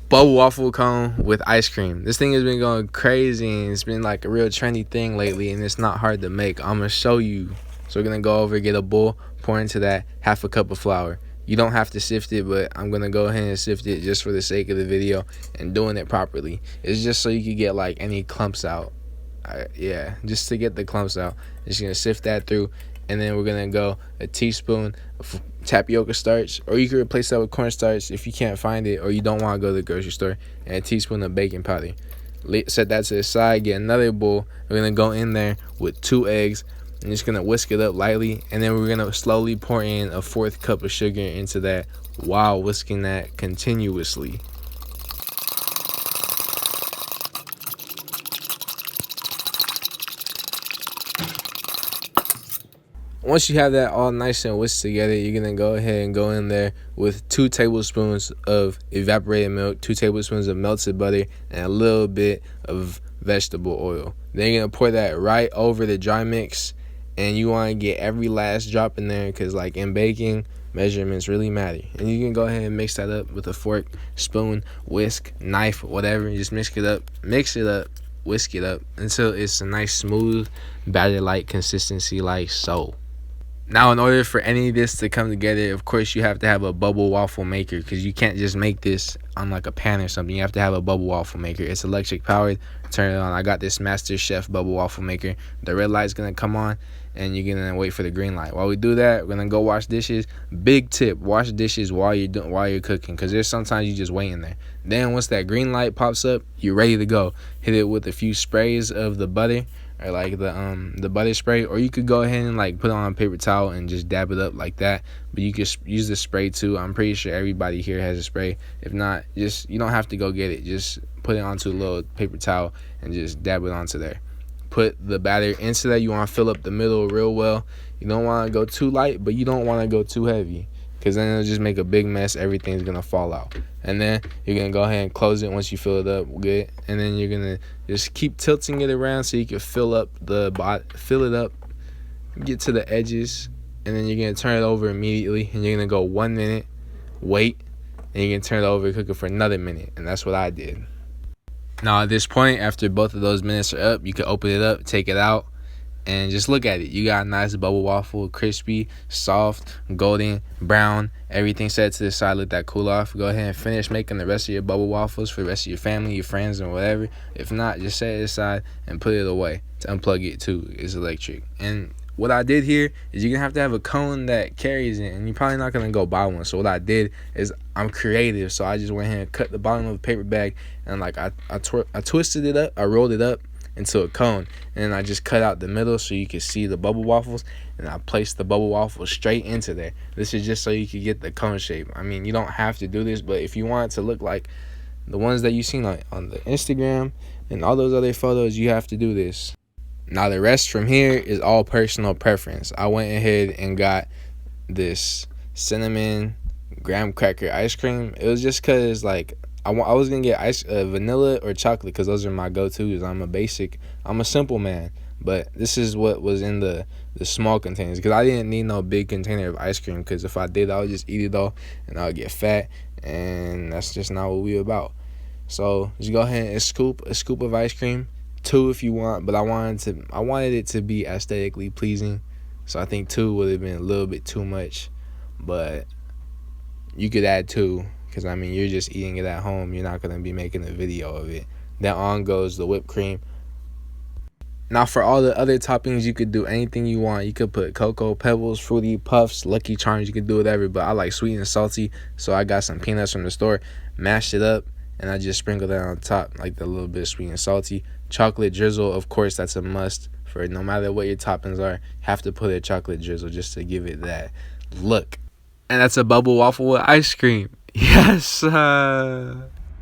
Bubble waffle cone with ice cream. This thing has been going crazy and it's been like a real trendy thing lately, and it's not hard to make. I'm gonna show you. So we're gonna go over, get a bowl, pour into that half a cup of flour. You don't have to sift it, but I'm gonna go ahead and sift it just for the sake of the video and doing it properly. It's just so you can get like any clumps out. Yeah, just to get the clumps out. Just gonna sift that through, and then we're gonna go a teaspoon of tapioca starch, or you can replace that with cornstarch if you can't find it or you don't want to go to the grocery store, and a teaspoon of baking powder. Set that to the side. Get another bowl. We're gonna go in there with 2 eggs and just gonna whisk it up lightly, and then we're gonna slowly pour in a 1/4 cup of sugar into that while whisking that continuously. Once you have that all nice and whisked together, you're going to go ahead and go in there with 2 tablespoons of evaporated milk, 2 tablespoons of melted butter, and a little bit of vegetable oil. Then you're going to pour that right over the dry mix, and you want to get every last drop in there because, like in baking, measurements really matter. And you can go ahead and mix that up with a fork, spoon, whisk, knife, whatever. Just mix it up, whisk it up until it's a nice smooth batter-like consistency like so. Now, in order for any of this to come together, of course, you have to have a bubble waffle maker, because you can't just make this on like a pan or something. You have to have a bubble waffle maker. It's electric powered. Turn it on. I got this Master Chef bubble waffle maker. The red light's going to come on, and you're going to wait for the green light. While we do that, we're going to go wash dishes. Big tip, wash dishes while you're cooking, because there's sometimes you just wait in there. Then once that green light pops up, you're ready to go. Hit it with a few sprays of the butter, or like the butter spray, or you could go ahead and like put it on a paper towel and just dab it up like that. But you could use the spray too. I'm pretty sure everybody here has a spray. If not, just you don't have to go get it. Just put it onto a little paper towel and just dab it onto there. Put the batter into that. You want to fill up the middle real well. You don't want to go too light, but you don't want to go too heavy, because then it'll just make a big mess. Everything's gonna fall out. And then you're gonna go ahead and close it once you fill it up good. And then you're gonna just keep tilting it around so you can fill it up, get to the edges, and then you're gonna turn it over immediately. And you're gonna go 1 minute, wait, and you're gonna turn it over, cook it for another minute. And that's what I did. Now at this point, after both of those minutes are up, you can open it up, take it out, and just look at it. You got a nice bubble waffle, crispy, soft, golden, brown, everything set to the side. Let that cool off. Go ahead and finish making the rest of your bubble waffles for the rest of your family, your friends, and whatever. If not, just set it aside and put it away. To unplug it too, it's electric. And what I did here is you're going to have a cone that carries it, and you're probably not going to go buy one. So what I did is I'm creative. So I just went ahead and cut the bottom of the paper bag, and like I twisted it up, I rolled it up into a cone, and then I just cut out the middle so you can see the bubble waffles, and I placed the bubble waffles straight into there. This is just so you can get the cone shape. I mean, you don't have to do this, but if you want it to look like the ones that you've seen on the Instagram and all those other photos, you have to do this. Now the rest from here is all personal preference. I went ahead and got this cinnamon graham cracker ice cream. It was just because like I was going to get vanilla or chocolate, because those are my go-tos. I'm a simple man. But this is what was in the small containers, because I didn't need no big container of ice cream, because if I did, I would just eat it all and I would get fat, and that's just not what we about. So just go ahead and a scoop of ice cream, 2 if you want, but I wanted it to be aesthetically pleasing, so I think 2 would have been a little bit too much, but you could add 2. Because, I mean, you're just eating it at home. You're not going to be making a video of it. Then on goes the whipped cream. Now, for all the other toppings, you could do anything you want. You could put Cocoa Pebbles, Fruity Puffs, Lucky Charms. You could do whatever. But I like sweet and salty. So I got some peanuts from the store, mashed it up, and I just sprinkled that on top, like the little bit sweet and salty. Chocolate drizzle, of course, that's a must. For no matter what your toppings are, have to put a chocolate drizzle just to give it that look. And that's a bubble waffle with ice cream. Yes.